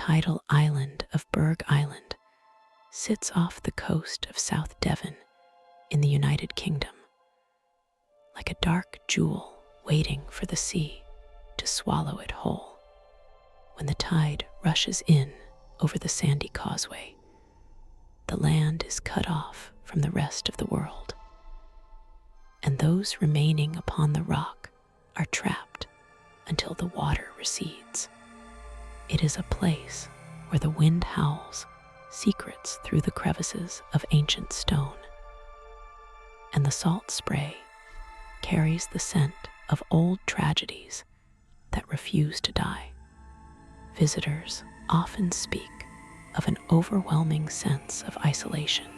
tidal island of Burgh Island sits off the coast of South Devon in the United Kingdom, like a dark jewel waiting for the sea to swallow it whole. When the tide rushes in over the sandy causeway, the land is cut off from the rest of the world, and those remaining upon the rock are trapped until the water recedes. It is a place where the wind howls secrets through the crevices of ancient stone, and the salt spray carries the scent of old tragedies that refuse to die. Visitors often speak of an overwhelming sense of isolation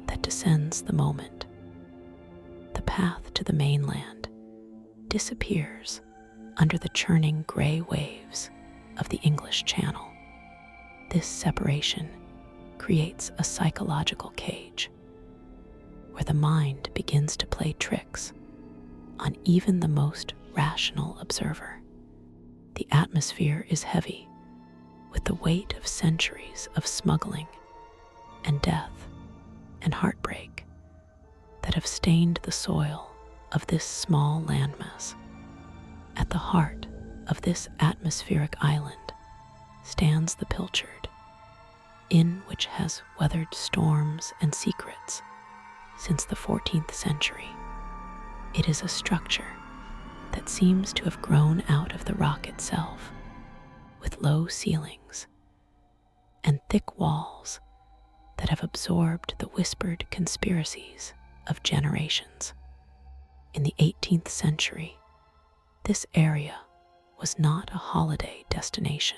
that descends the moment the path to the mainland disappears under the churning gray waves of the English Channel. This separation creates a psychological cage where the mind begins to play tricks on even the most rational observer. The atmosphere is heavy with the weight of centuries of smuggling and death and heartbreak that have stained the soil of this small landmass. At the heart of this atmospheric island stands the Pilchard Inn, which has weathered storms and secrets since the 14th century. It is a structure that seems to have grown out of the rock itself, with low ceilings and thick walls that have absorbed the whispered conspiracies of generations. In the 18th century, this area was not a holiday destination,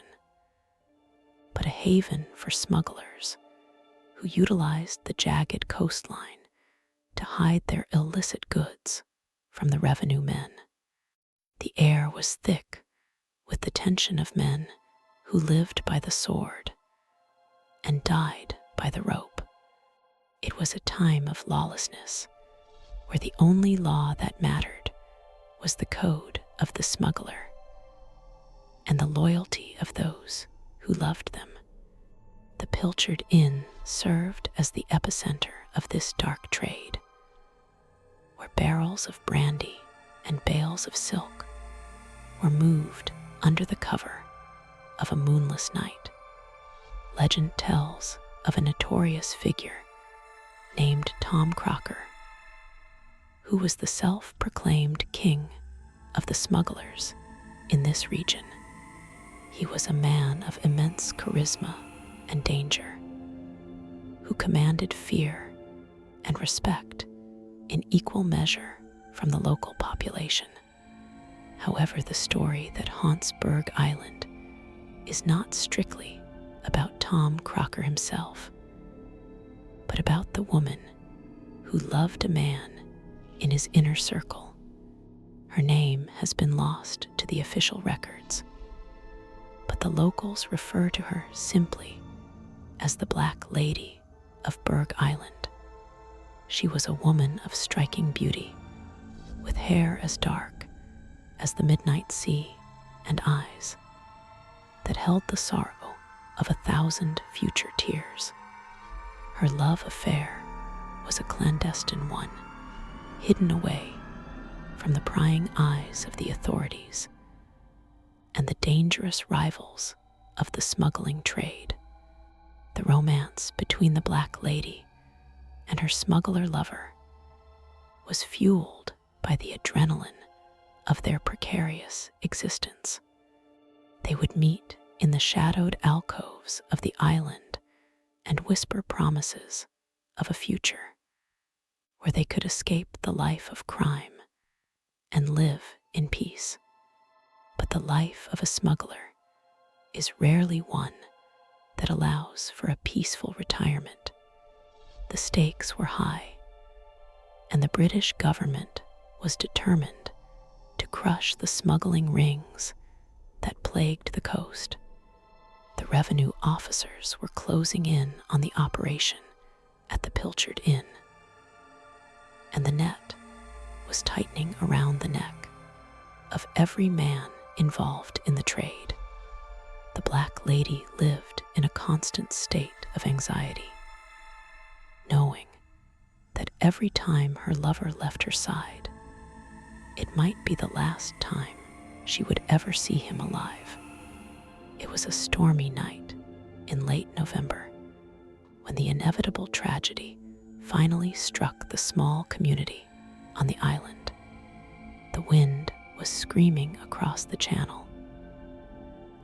but a haven for smugglers who utilized the jagged coastline to hide their illicit goods from the revenue men. The air was thick with the tension of men who lived by the sword and died by the rope. It was a time of lawlessness where the only law that mattered was the code of the smuggler and the loyalty of those who loved them. The Pilchard Inn served as the epicenter of this dark trade, where barrels of brandy and bales of silk were moved under the cover of a moonless night. Legend tells of a notorious figure named Tom Crocker, who was the self-proclaimed king of the smugglers in this region. He was a man of immense charisma and danger, who commanded fear and respect in equal measure from the local population. However, the story that haunts Burgh Island is not strictly about Tom Crocker himself, but about the woman who loved a man in his inner circle. Her name has been lost to the official records, but the locals refer to her simply as the Black Lady of Burgh Island. She was a woman of striking beauty, with hair as dark as the midnight sea and eyes that held the sorrow of 1,000 future tears. Her love affair was a clandestine one, hidden away from the prying eyes of the authorities and the dangerous rivals of the smuggling trade. The romance between the Black Lady and her smuggler lover was fueled by the adrenaline of their precarious existence. They would meet in the shadowed alcoves of the island and whisper promises of a future where they could escape the life of crime and live in peace. But the life of a smuggler is rarely one that allows for a peaceful retirement. The stakes were high, and the British government was determined to crush the smuggling rings that plagued the coast. The revenue officers were closing in on the operation at the Pilchard Inn, and the net was tightening around the neck of every man involved in the trade. The Black Black Lady lived in a constant state of anxiety, knowing that every time her lover left her side, it might be the last time she would ever see him alive. It was a stormy night in late November when the inevitable tragedy finally struck the small community on the island. The wind was screaming across the channel,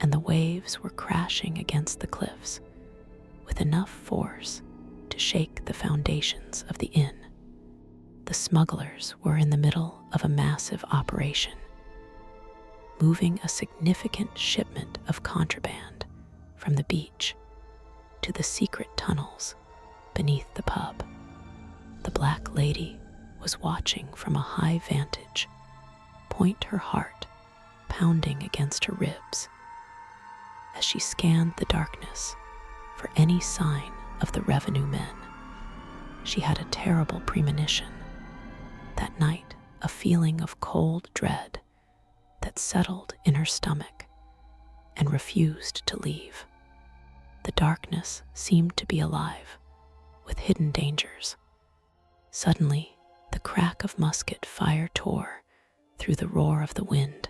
and the waves were crashing against the cliffs with enough force to shake the foundations of the inn. The smugglers were in the middle of a massive operation, moving a significant shipment of contraband from the beach to the secret tunnels beneath the pub. The Black Lady was watching from a high vantage point, her heart pounding against her ribs as she scanned the darkness for any sign of the revenue men. She had a terrible premonition. That night, a feeling of cold dread that settled in her stomach and refused to leave. The darkness seemed to be alive with hidden dangers. Suddenly, the crack of musket fire tore through the roar of the wind,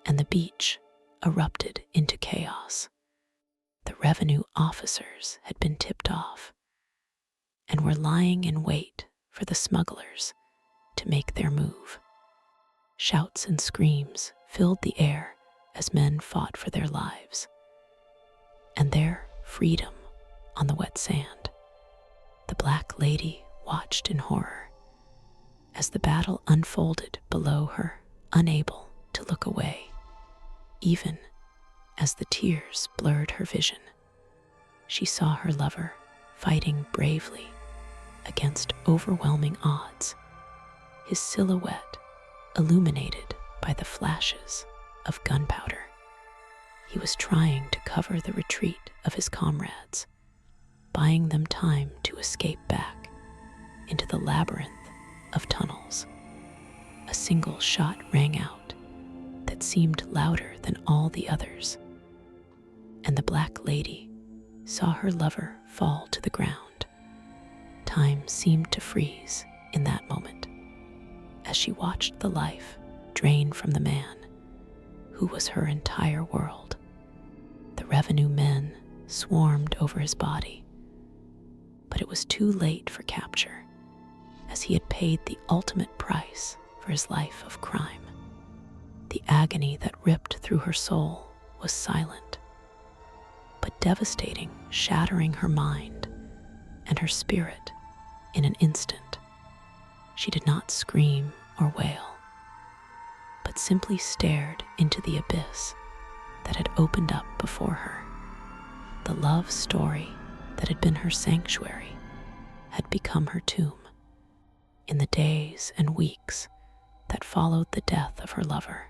and the beach erupted into chaos. The revenue officers had been tipped off and were lying in wait for the smugglers to make their move. Shouts and screams filled the air as men fought for their lives and their freedom on the wet sand. The Black Lady watched in horror as the battle unfolded below her, unable to look away, even as the tears blurred her vision. She saw her lover fighting bravely against overwhelming odds, his silhouette illuminated by the flashes of gunpowder. He was trying to cover the retreat of his comrades, buying them time to escape back into the labyrinth of tunnels. A single shot rang out that seemed louder than all the others, and the Black Lady saw her lover fall to the ground. Time seemed to freeze in that moment as she watched the life drain from the man who was her entire world. The revenue men swarmed over his body, but it was too late for capture, as he had paid the ultimate price for his life of crime. The agony that ripped through her soul was silent, but devastating, shattering her mind and her spirit in an instant. She did not scream or wail, but simply stared into the abyss that had opened up before her. The love story that had been her sanctuary had become her tomb. In the days and weeks that followed the death of her lover,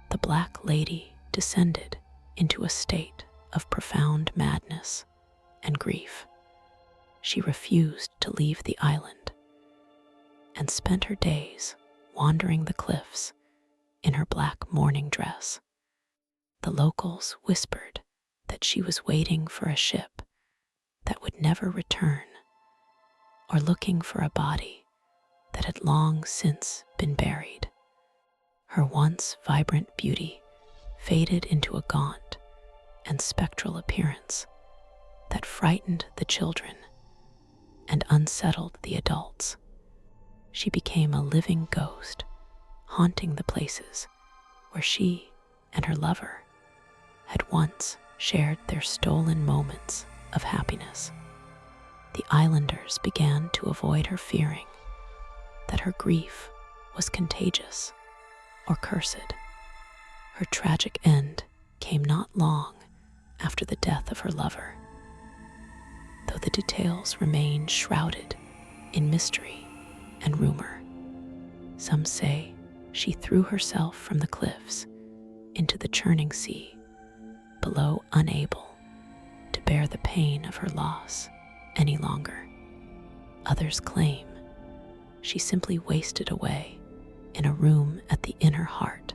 the Black Lady descended into a state of profound madness and grief. She refused to leave the island and spent her days wandering the cliffs in her black mourning dress. The locals whispered that she was waiting for a ship that would never return, or looking for a body that had long since been buried. Her once vibrant beauty faded into a gaunt and spectral appearance that frightened the children and unsettled the adults. She became a living ghost, haunting the places where she and her lover had once shared their stolen moments of happiness. The islanders began to avoid her, fearing that her grief was contagious or cursed. Her tragic end came not long after the death of her lover, though the details remain shrouded in mystery and rumor. Some say she threw herself from the cliffs into the churning sea below, unable to bear the pain of her loss any longer. Others claim she simply wasted away in a room at the inner heart,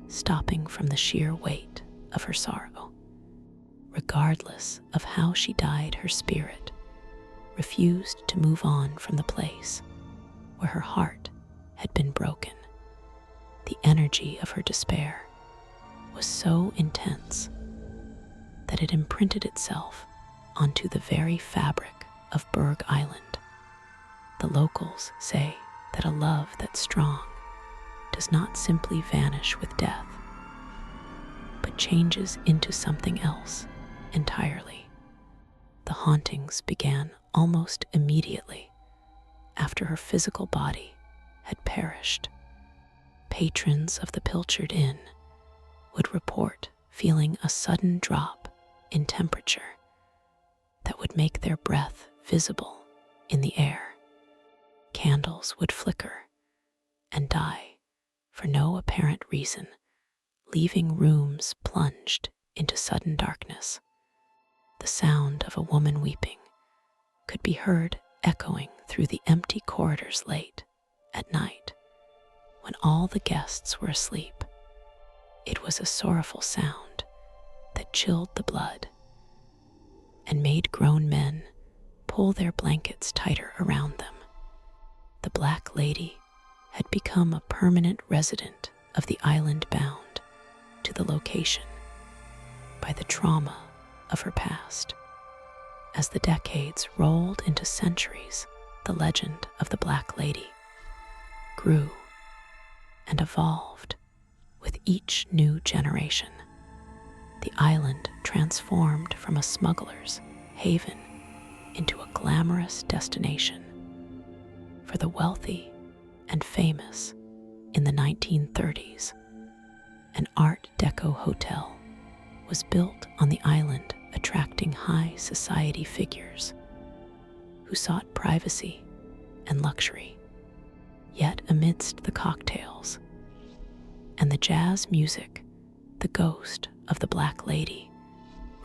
stopping from the sheer weight of her sorrow. Regardless of how she died, her spirit refused to move on from the place where her heart had been broken. The energy of her despair was so intense that it imprinted itself onto the very fabric of Burgh Island. The locals say that a love that's strong does not simply vanish with death, but changes into something else entirely. The hauntings began almost immediately after her physical body had perished. Patrons of the Pilchard Inn would report feeling a sudden drop in temperature that would make their breath visible in the air. Candles would flicker and die for no apparent reason, leaving rooms plunged into sudden darkness. The sound of a woman weeping could be heard echoing through the empty corridors late at night when all the guests were asleep. It was a sorrowful sound that chilled the blood and made grown men pull their blankets tighter around them. The Black Lady had become a permanent resident of the island, bound to the location by the trauma of her past. As the decades rolled into centuries, the legend of the Black Lady grew and evolved with each new generation. The island transformed from a smuggler's haven into a glamorous destination for the wealthy and famous. In the 1930s, an Art Deco hotel was built on the island, attracting high society figures who sought privacy and luxury. Yet amidst the cocktails and the jazz music, the ghost of the Black Lady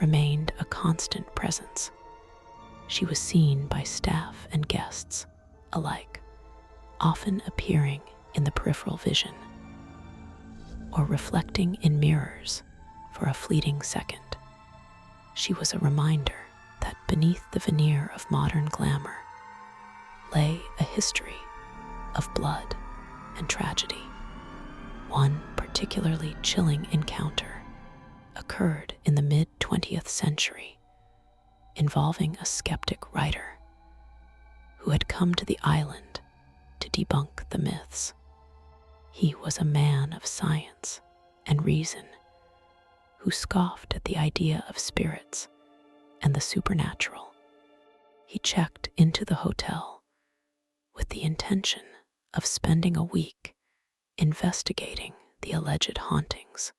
remained a constant presence. She was seen by staff and guests alike, often appearing in the peripheral vision or reflecting in mirrors for a fleeting second. She was a reminder that beneath the veneer of modern glamour lay a history of blood and tragedy. One particularly chilling encounter occurred in the mid-20th century, involving a skeptic writer who had come to the island to debunk the myths. He was a man of science and reason who scoffed at the idea of spirits and the supernatural. He checked into the hotel with the intention of spending a week investigating the alleged hauntings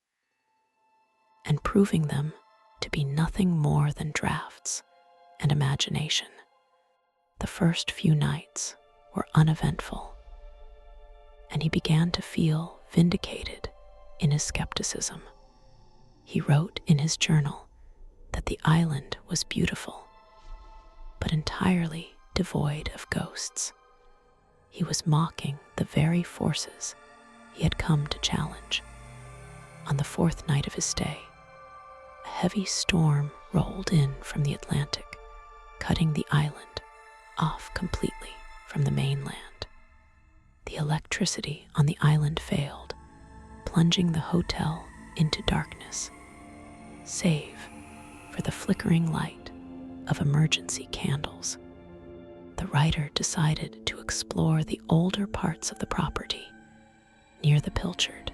and proving them to be nothing more than drafts and imagination. The first few nights were uneventful, and he began to feel vindicated in his skepticism. He wrote in his journal that the island was beautiful, but entirely devoid of ghosts. He was mocking the very forces he had come to challenge. On the fourth night of his stay, a heavy storm rolled in from the Atlantic, cutting the island off completely from the mainland. The electricity on the island failed, plunging the hotel into darkness, save for the flickering light of emergency candles. The writer decided to explore the older parts of the property near the Pilchard,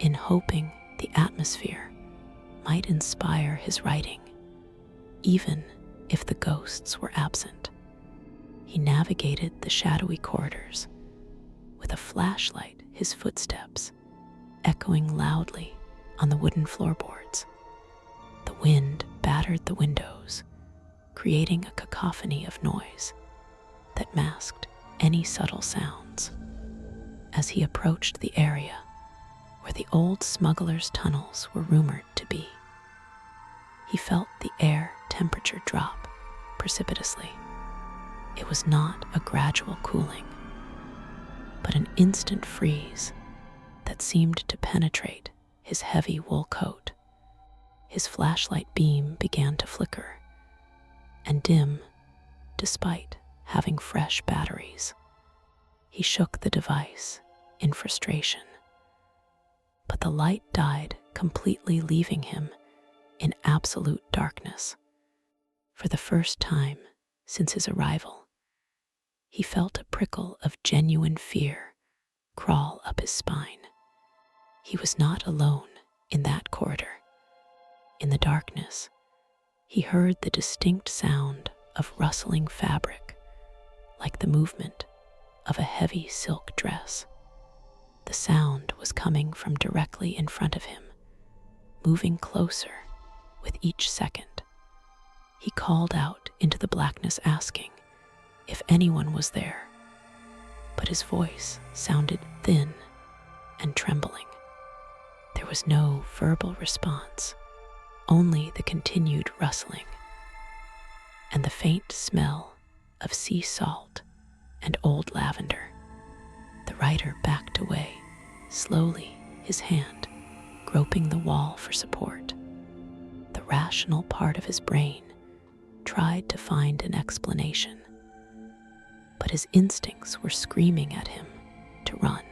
in hoping the atmosphere might inspire his writing, even if the ghosts were absent. He navigated the shadowy corridors with a flashlight, his footsteps echoing loudly on the wooden floorboards. The wind battered the windows, creating a cacophony of noise that masked any subtle sounds. As he approached the area where the old smuggler's tunnels were rumored to be, he felt the air temperature drop precipitously. It was not a gradual cooling, but an instant freeze that seemed to penetrate his heavy wool coat. His flashlight beam began to flicker and dim despite having fresh batteries. He shook the device in frustration, but the light died, completely leaving him in absolute darkness. For the first time since his arrival, he felt a prickle of genuine fear crawl up his spine. He was not alone in that corridor. In the darkness, he heard the distinct sound of rustling fabric, like the movement of a heavy silk dress. The sound was coming from directly in front of him, moving closer with each second. He called out into the blackness, asking if anyone was there, but his voice sounded thin and trembling. There was no verbal response, only the continued rustling and the faint smell of sea salt and old lavender. The writer backed away, slowly, his hand groping the wall for support. The rational part of his brain tried to find an explanation, but his instincts were screaming at him to run.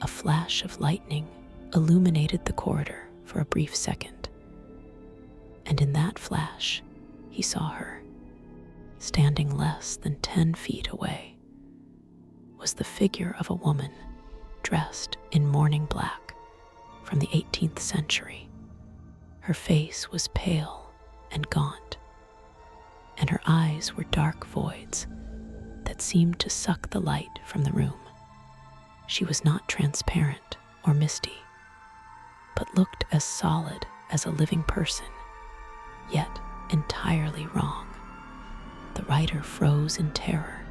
A flash of lightning illuminated the corridor for a brief second, and in that flash, he saw her. Standing less than 10 feet away was the figure of a woman dressed in mourning black from the 18th century. Her face was pale and gaunt, and her eyes were dark voids that seemed to suck the light from the room. She was not transparent or misty, but looked as solid as a living person, yet entirely wrong. The writer froze in terror,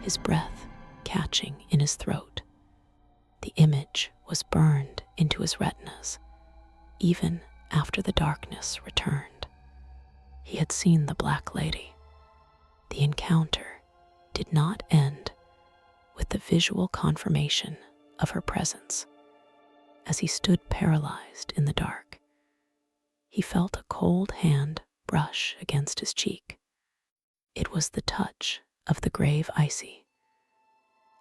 his breath catching in his throat. The image was burned into his retinas, even after the darkness returned. He had seen the Black Lady. The encounter did not end with the visual confirmation of her presence. As he stood paralyzed in the dark, he felt a cold hand brush against his cheek. It was the touch of the grave icy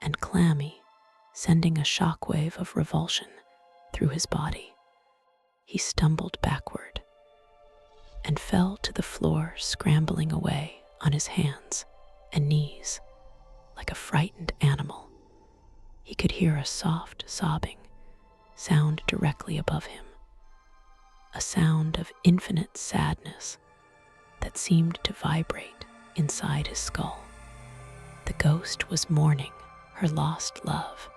and clammy, sending a shockwave of revulsion through his body. He stumbled backward and fell to the floor, scrambling away on his hands and knees like a frightened animal. He could hear a soft sobbing sound directly above him, a sound of infinite sadness that seemed to vibrate inside his skull. The ghost was mourning her lost love,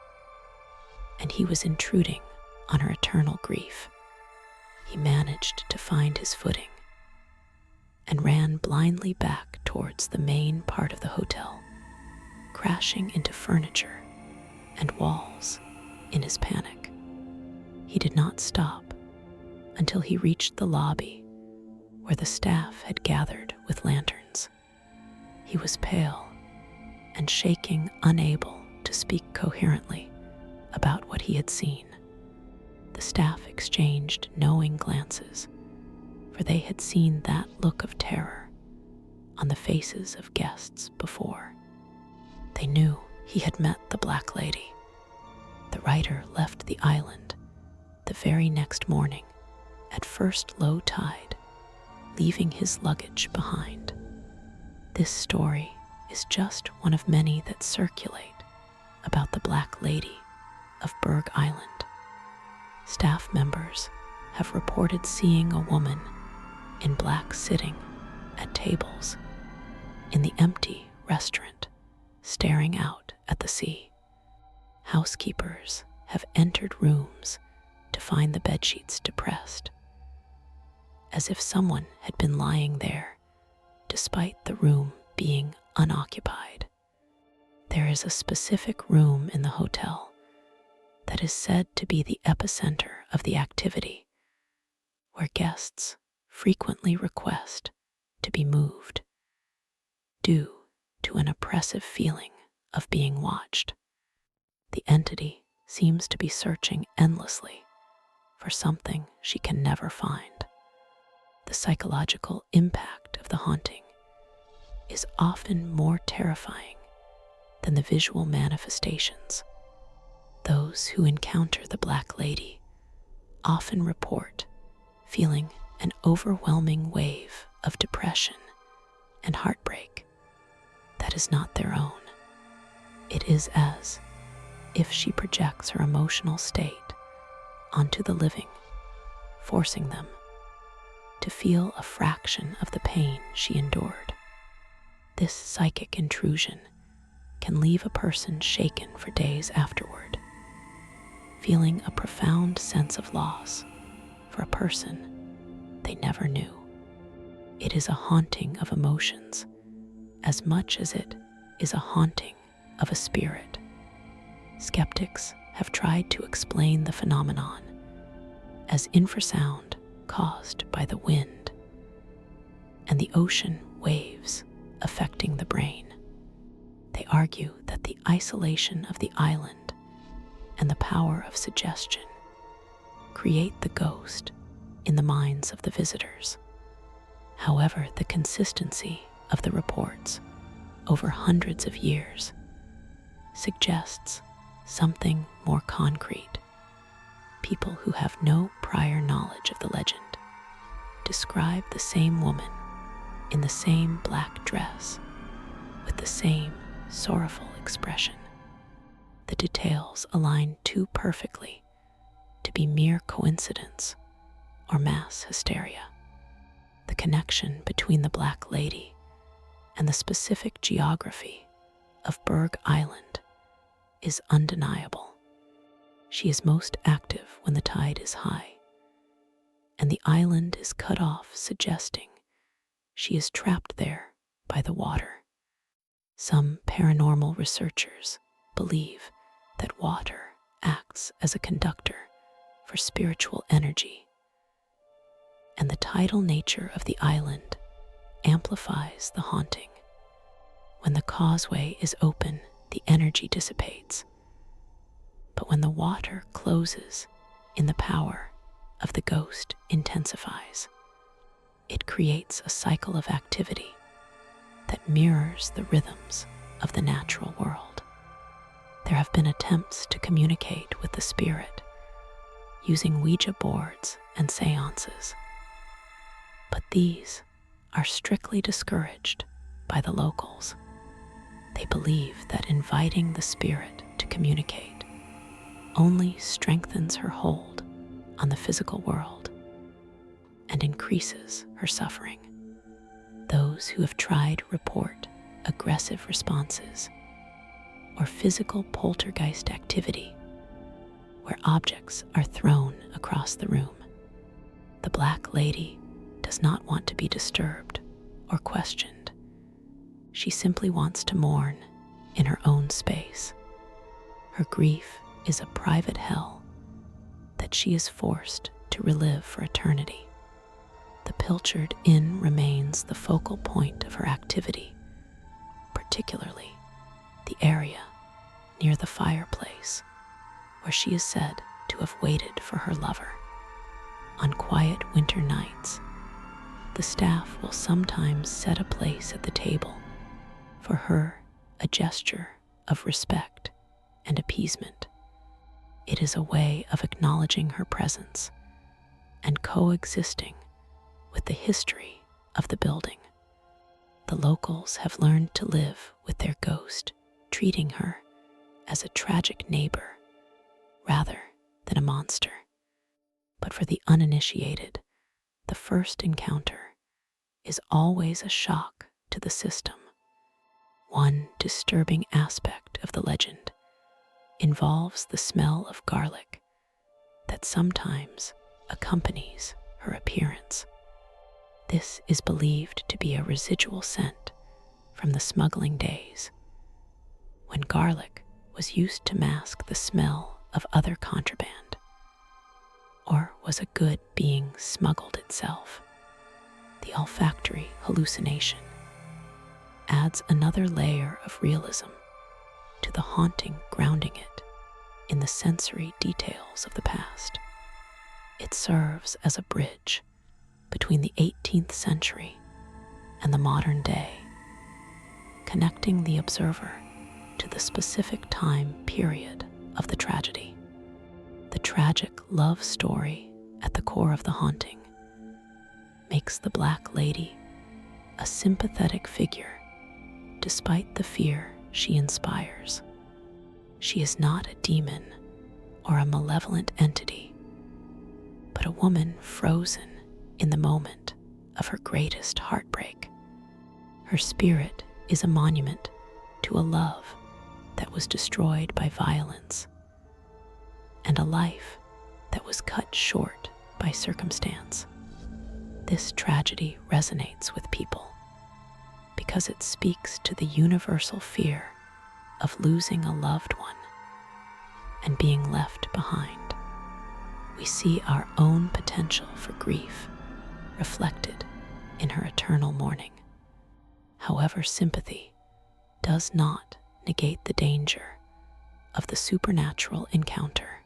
and he was intruding on her eternal grief. He managed to find his footing and ran blindly back towards the main part of the hotel, crashing into furniture and walls in his panic. He did not stop until he reached the lobby where the staff had gathered with lanterns. He was pale and shaking, unable to speak coherently about what he had seen. The staff exchanged knowing glances, for they had seen that look of terror on the faces of guests before. They knew he had met the Black Lady. The writer left the island the very next morning at first low tide, leaving his luggage behind. This story is just one of many that circulate about the Black Lady of Burgh Island. Staff members have reported seeing a woman in black sitting at tables in the empty restaurant, staring out at the sea. Housekeepers have entered rooms to find the bedsheets depressed, as if someone had been lying there despite the room being unoccupied. There is a specific room in the hotel that is said to be the epicenter of the activity, where guests frequently request to be moved due to an oppressive feeling of being watched. The entity seems to be searching endlessly for something she can never find. The psychological impact of the haunting is often more terrifying than the visual manifestations. Those who encounter the Black Lady often report feeling an overwhelming wave of depression and heartbreak that is not their own. It is as if she projects her emotional state onto the living, forcing them to feel a fraction of the pain she endured. This psychic intrusion can leave a person shaken for days afterward, feeling a profound sense of loss for a person they never knew. It is a haunting of emotions as much as it is a haunting of a spirit. Skeptics have tried to explain the phenomenon as infrasound caused by the wind and the ocean waves affecting the brain. They argue that the isolation of the island and the power of suggestion create the ghost in the minds of the visitors. However, the consistency of the reports over hundreds of years suggests something more concrete. People who have no prior knowledge of the legend describe the same woman in the same black dress with the same sorrowful expression. The details align too perfectly to be mere coincidence or mass hysteria. The connection between the Black Lady and the specific geography of Burgh Island is undeniable. She is most active when the tide is high, and the island is cut off, suggesting she is trapped there by the water. Some paranormal researchers believe that water acts as a conductor for spiritual energy, and the tidal nature of the island amplifies the haunting. When the causeway is open, the energy dissipates. But when the water closes in, the power of the ghost intensifies. It creates a cycle of activity that mirrors the rhythms of the natural world. There have been attempts to communicate with the spirit using Ouija boards and seances, but these are strictly discouraged by the locals. They believe that inviting the spirit to communicate only strengthens her hold on the physical world and increases her suffering. Those who have tried report aggressive responses or physical poltergeist activity where objects are thrown across the room. The Black Lady does not want to be disturbed or questioned. She simply wants to mourn in her own space. Her grief is a private hell that she is forced to relive for eternity. The Pilchard Inn remains the focal point of her activity, particularly the area near the fireplace where she is said to have waited for her lover. On quiet winter nights, the staff will sometimes set a place at the table for her, a gesture of respect and appeasement. It is a way of acknowledging her presence and coexisting with the history of the building. The locals have learned to live with their ghost, treating her as a tragic neighbor rather than a monster. But for the uninitiated, the first encounter is always a shock to the system. One disturbing aspect of the legend involves the smell of garlic that sometimes accompanies her appearance. This is believed to be a residual scent from the smuggling days, when garlic was used to mask the smell of other contraband, or was a good being smuggled itself. The olfactory hallucination adds another layer of realism to the haunting, grounding it in the sensory details of the past. It serves as a bridge between the 18th century and the modern day, connecting the observer to the specific time period of the tragedy. The tragic love story at the core of the haunting makes the Black Lady a sympathetic figure despite the fear she inspires. She is not a demon or a malevolent entity, but a woman frozen in the moment of her greatest heartbreak. Her spirit is a monument to a love that was destroyed by violence and a life that was cut short by circumstance. This tragedy resonates with people because it speaks to the universal fear of losing a loved one and being left behind. We see our own potential for grief reflected in her eternal mourning. However, sympathy does not negate the danger of the supernatural encounter.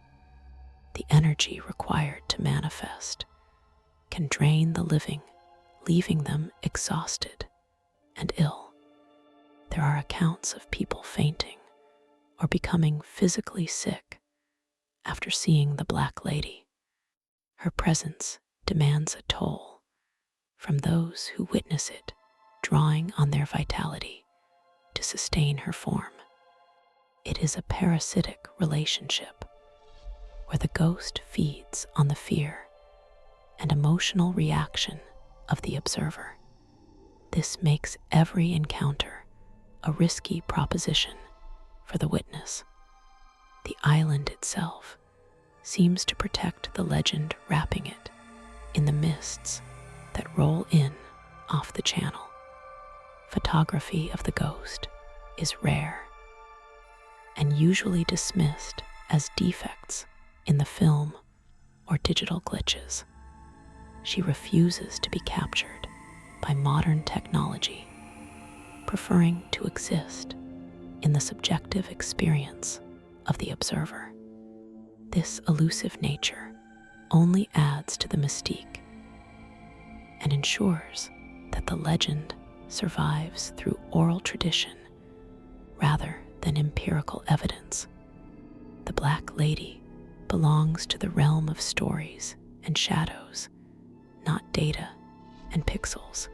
The energy required to manifest can drain the living, leaving them exhausted and ill. There are accounts of people fainting or becoming physically sick after seeing the Black Lady. Her presence demands a toll from those who witness it, drawing on their vitality to sustain her form. It is a parasitic relationship where the ghost feeds on the fear and emotional reaction of the observer. This makes every encounter a risky proposition for the witness. The island itself seems to protect the legend, wrapping it in the mists that roll in off the channel. Photography of the ghost is rare and usually dismissed as defects in the film or digital glitches. She refuses to be captured by modern technology, preferring to exist in the subjective experience of the observer. This elusive nature only adds to the mystique and ensures that the legend survives through oral tradition rather than empirical evidence. The Black Lady belongs to the realm of stories and shadows, not data and pixels.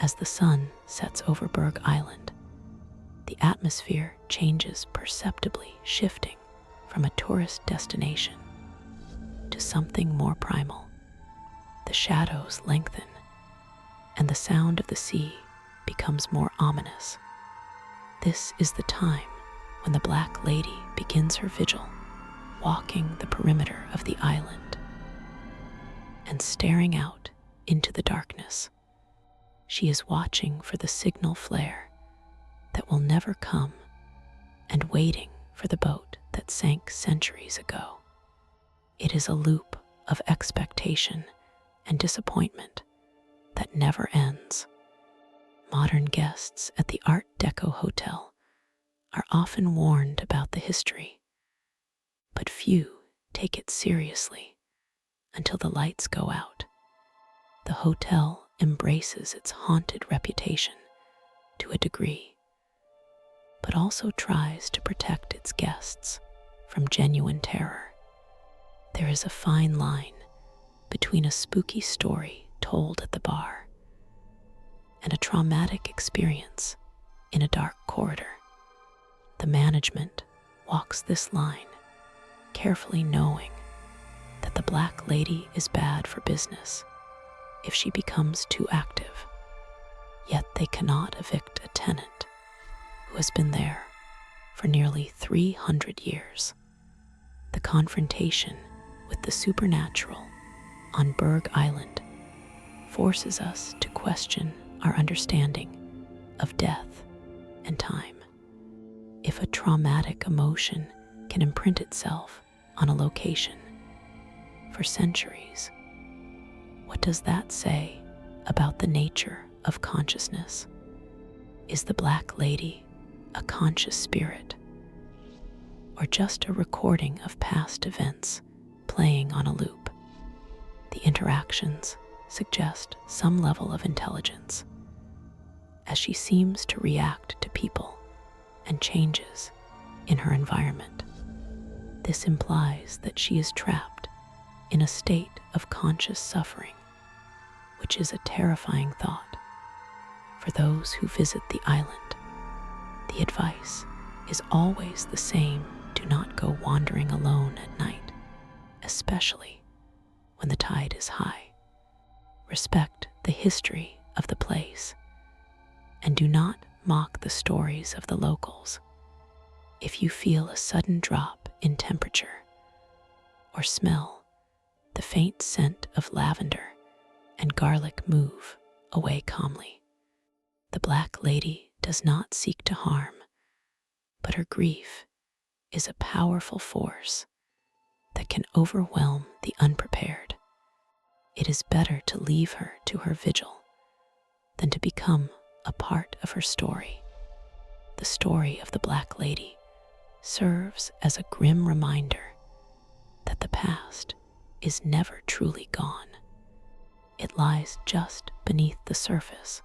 As the sun sets over Burgh Island, the atmosphere changes perceptibly, shifting from a tourist destination to something more primal. The shadows lengthen, and the sound of the sea becomes more ominous. This is the time when the Black Lady begins her vigil, walking the perimeter of the island and staring out into the darkness. She is watching for the signal flare that will never come and waiting for the boat that sank centuries ago. It is a loop of expectation and disappointment that never ends. Modern guests at the Art Deco hotel are often warned about the history, but few take it seriously until the lights go out. The hotel embraces its haunted reputation to a degree, but also tries to protect its guests from genuine terror. There is a fine line between a spooky story told at the bar and a traumatic experience in a dark corridor. The management walks this line, carefully knowing that the Black Lady is bad for business if she becomes too active. Yet they cannot evict a tenant who has been there for nearly 300 years. The confrontation with the supernatural on Burgh Island forces us to question our understanding of death and time. If a traumatic emotion can imprint itself on a location for centuries, what does that say about the nature of consciousness? Is the Black Lady a conscious spirit, or just a recording of past events playing on a loop? The interactions suggest some level of intelligence, as she seems to react to people and changes in her environment. This implies that she is trapped in a state of conscious suffering, which is a terrifying thought for those who visit the island. The advice is always the same: do not go wandering alone at night, especially when the tide is high. Respect the history of the place and do not mock the stories of the locals. If you feel a sudden drop in temperature or smell the faint scent of lavender and garlic, move away calmly. The Black Lady does not seek to harm, but her grief is a powerful force that can overwhelm the unprepared. It is better to leave her to her vigil than to become a part of her story. The story of the Black Lady serves as a grim reminder that the past is never truly gone. It lies just beneath the surface,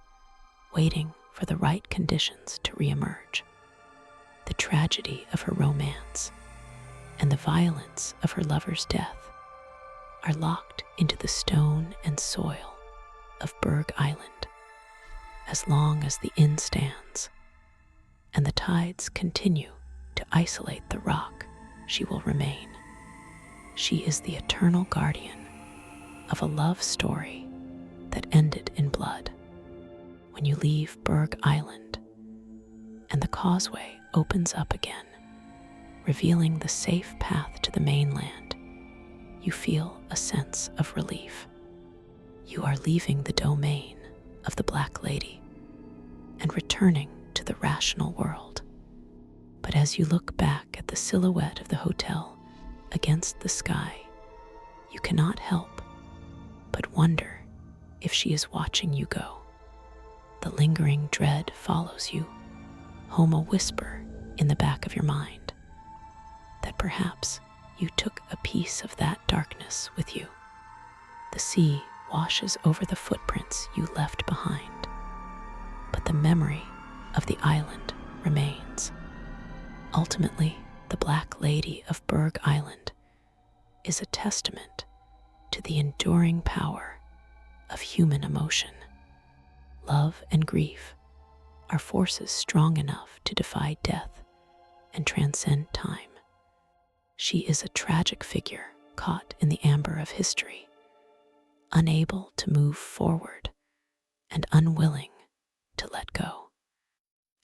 waiting for the right conditions to reemerge. The tragedy of her romance and the violence of her lover's death are locked into the stone and soil of Burgh Island. As long as the inn stands and the tides continue to isolate the rock, she will remain. She is the eternal guardian of a love story that ended in blood. When you leave Burgh Island and the causeway opens up again, revealing the safe path to the mainland, you feel a sense of relief. You are leaving the domain of the Black Lady and returning to the rational world. But as you look back at the silhouette of the hotel against the sky, you cannot help but wonder if she is watching you go. The lingering dread follows you home, a whisper in the back of your mind that perhaps you took a piece of that darkness with you. The sea washes over the footprints you left behind, but the memory of the island remains. Ultimately, the Black Lady of Burgh Island is a testament to the enduring power of human emotion. Love and grief are forces strong enough to defy death and transcend time. She is a tragic figure caught in the amber of history, unable to move forward and unwilling to let go.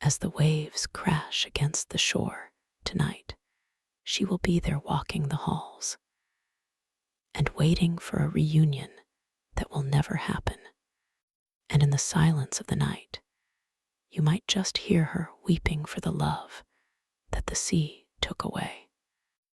As the waves crash against the shore tonight, she will be there walking the halls and waiting for a reunion that will never happen. And in the silence of the night, you might just hear her weeping for the love that the sea took away.